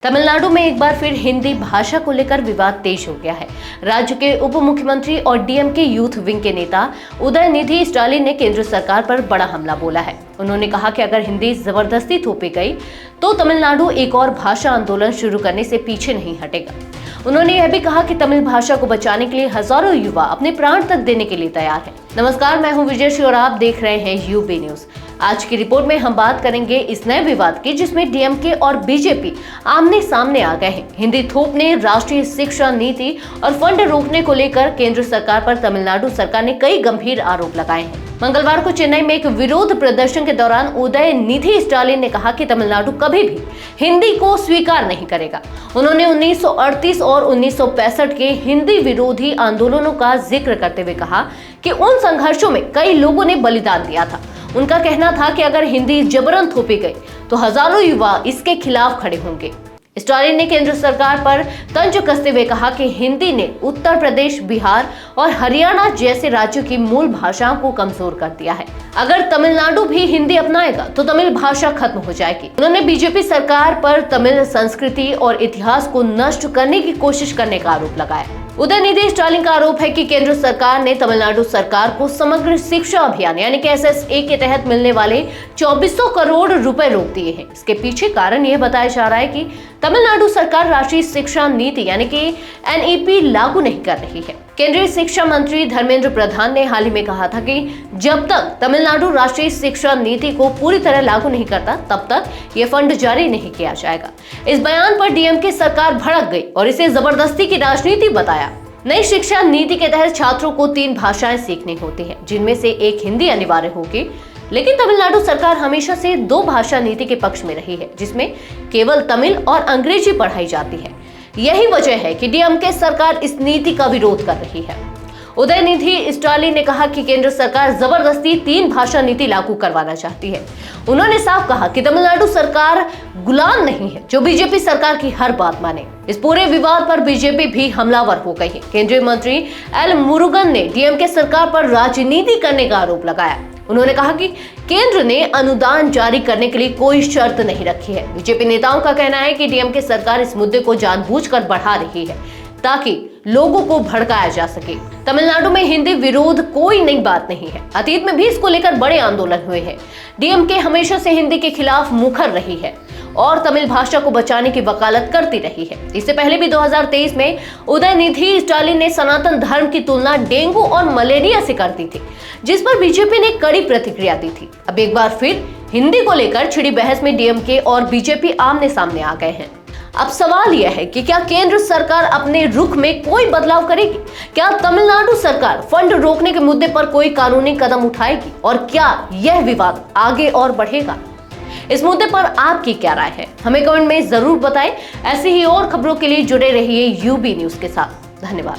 तमिलनाडु में एक बार फिर हिंदी भाषा को लेकर विवाद तेज हो गया है। राज्य के उप मुख्यमंत्री और डीएमके यूथ विंग के नेता उदयनिधि स्टालिन ने केंद्र सरकार पर बड़ा हमला बोला है। उन्होंने कहा कि अगर हिंदी जबरदस्ती थोपी गई तो तमिलनाडु एक और भाषा आंदोलन शुरू करने से पीछे नहीं हटेगा। उन्होंने यह भी कहा कि तमिल भाषा को बचाने के लिए हजारों युवा अपने प्राण तक देने के लिए तैयार हैं। नमस्कार, मैं हूं विजयश्री और आप देख रहे हैं यूबी न्यूज। आज की रिपोर्ट में हम बात करेंगे इस नए विवाद की, जिसमें डीएमके और बीजेपी आमने सामने आ गए हैं। हिंदी थोपने, राष्ट्रीय शिक्षा नीति और फंड रोकने को लेकर केंद्र सरकार पर तमिलनाडु सरकार ने कई गंभीर आरोप लगाए हैं। मंगलवार को चेन्नई में एक विरोध प्रदर्शन के दौरान उदयनिधि स्टालिन ने कहा कि तमिलनाडु कभी भी हिंदी को स्वीकार नहीं करेगा। उन्होंने 1938 और 1965 के हिंदी विरोधी आंदोलनों का जिक्र करते हुए कहा कि उन संघर्षों में कई लोगों ने बलिदान दिया था। उनका कहना था कि अगर हिंदी जबरन थोपी गई तो हजारों युवा इसके खिलाफ खड़े होंगे। स्टालिन ने केंद्र सरकार पर तंज कसते हुए कहा कि हिंदी ने उत्तर प्रदेश, बिहार और हरियाणा जैसे राज्यों की मूल भाषाओं को कमजोर कर दिया है। अगर तमिलनाडु भी हिंदी अपनाएगा तो तमिल भाषा खत्म हो जाएगी। उन्होंने बीजेपी सरकार पर तमिल संस्कृति और इतिहास को नष्ट करने की कोशिश करने का आरोप लगाया। उदयनिधि स्टालिन का आरोप है कि केंद्र सरकार ने तमिलनाडु सरकार को समग्र शिक्षा अभियान यानी कि SSA के तहत मिलने वाले 2400 करोड़ रुपए रोक दिए हैं। इसके पीछे कारण यह बताया जा रहा है कि तमिलनाडु सरकार राष्ट्रीय शिक्षा नीति यानी कि NEP लागू नहीं कर रही है। केंद्रीय शिक्षा मंत्री धर्मेंद्र प्रधान ने हाल ही में कहा था कि जब तक तमिलनाडु राष्ट्रीय शिक्षा नीति को पूरी तरह लागू नहीं करता तब तक ये फंड जारी नहीं किया जाएगा। इस बयान पर डीएमके सरकार भड़क गई और इसे जबरदस्ती की राजनीति बताया। नई शिक्षा नीति के तहत छात्रों को 3 भाषाएं सीखनी होती हैं, जिनमें से एक हिंदी अनिवार्य होगी। लेकिन तमिलनाडु सरकार हमेशा से 2 भाषा नीति के पक्ष में रही है, जिसमें केवल तमिल और अंग्रेजी पढ़ाई जाती है। यही वजह है कि डीएमके सरकार इस नीति का विरोध कर रही है। उदयनिधि स्टालिन ने कहा कि केंद्र सरकार जबरदस्ती 3 भाषा नीति लागू करवाना चाहती है। उन्होंने साफ कहा कि तमिलनाडु सरकार गुलाम नहीं है जो बीजेपी सरकार की हर बात माने। इस पूरे विवाद पर बीजेपी भी हमलावर हो गई है। केंद्रीय मंत्री एल मुरुगन ने डीएमके सरकार पर राजनीति करने का आरोप लगाया। उन्होंने कहा कि केंद्र ने अनुदान जारी करने के लिए कोई शर्त नहीं रखी है। बीजेपी नेताओं का कहना है कि डीएमके सरकार इस मुद्दे को जानबूझकर बढ़ा रही है ताकि लोगों को भड़काया जा सके। तमिलनाडु में हिंदी विरोध कोई नई बात नहीं है। अतीत में भी इसको लेकर बड़े आंदोलन हुए हैं। डीएमके हमेशा से हिंदी के खिलाफ मुखर रही है और तमिल भाषा को बचाने की वकालत करती रही है। इससे पहले भी 2023 में उदयनिधि स्टालिन ने सनातन धर्म की तुलना डेंगू और मलेरिया से कर दी थी, जिस पर बीजेपी ने कड़ी प्रतिक्रिया दी थी। अब एक बार फिर हिंदी को लेकर छिड़ी बहस में डीएमके और बीजेपी आमने सामने आ गए हैं। अब सवाल यह है कि क्या केंद्र सरकार अपने रुख में कोई बदलाव करेगी? क्या तमिलनाडु सरकार फंड रोकने के मुद्दे पर कोई कानूनी कदम उठाएगी? और क्या यह विवाद आगे और बढ़ेगा? इस मुद्दे पर आपकी क्या राय है? हमें कमेंट में जरूर बताएं। ऐसी ही और खबरों के लिए जुड़े रहिए यूबी न्यूज के साथ। धन्यवाद।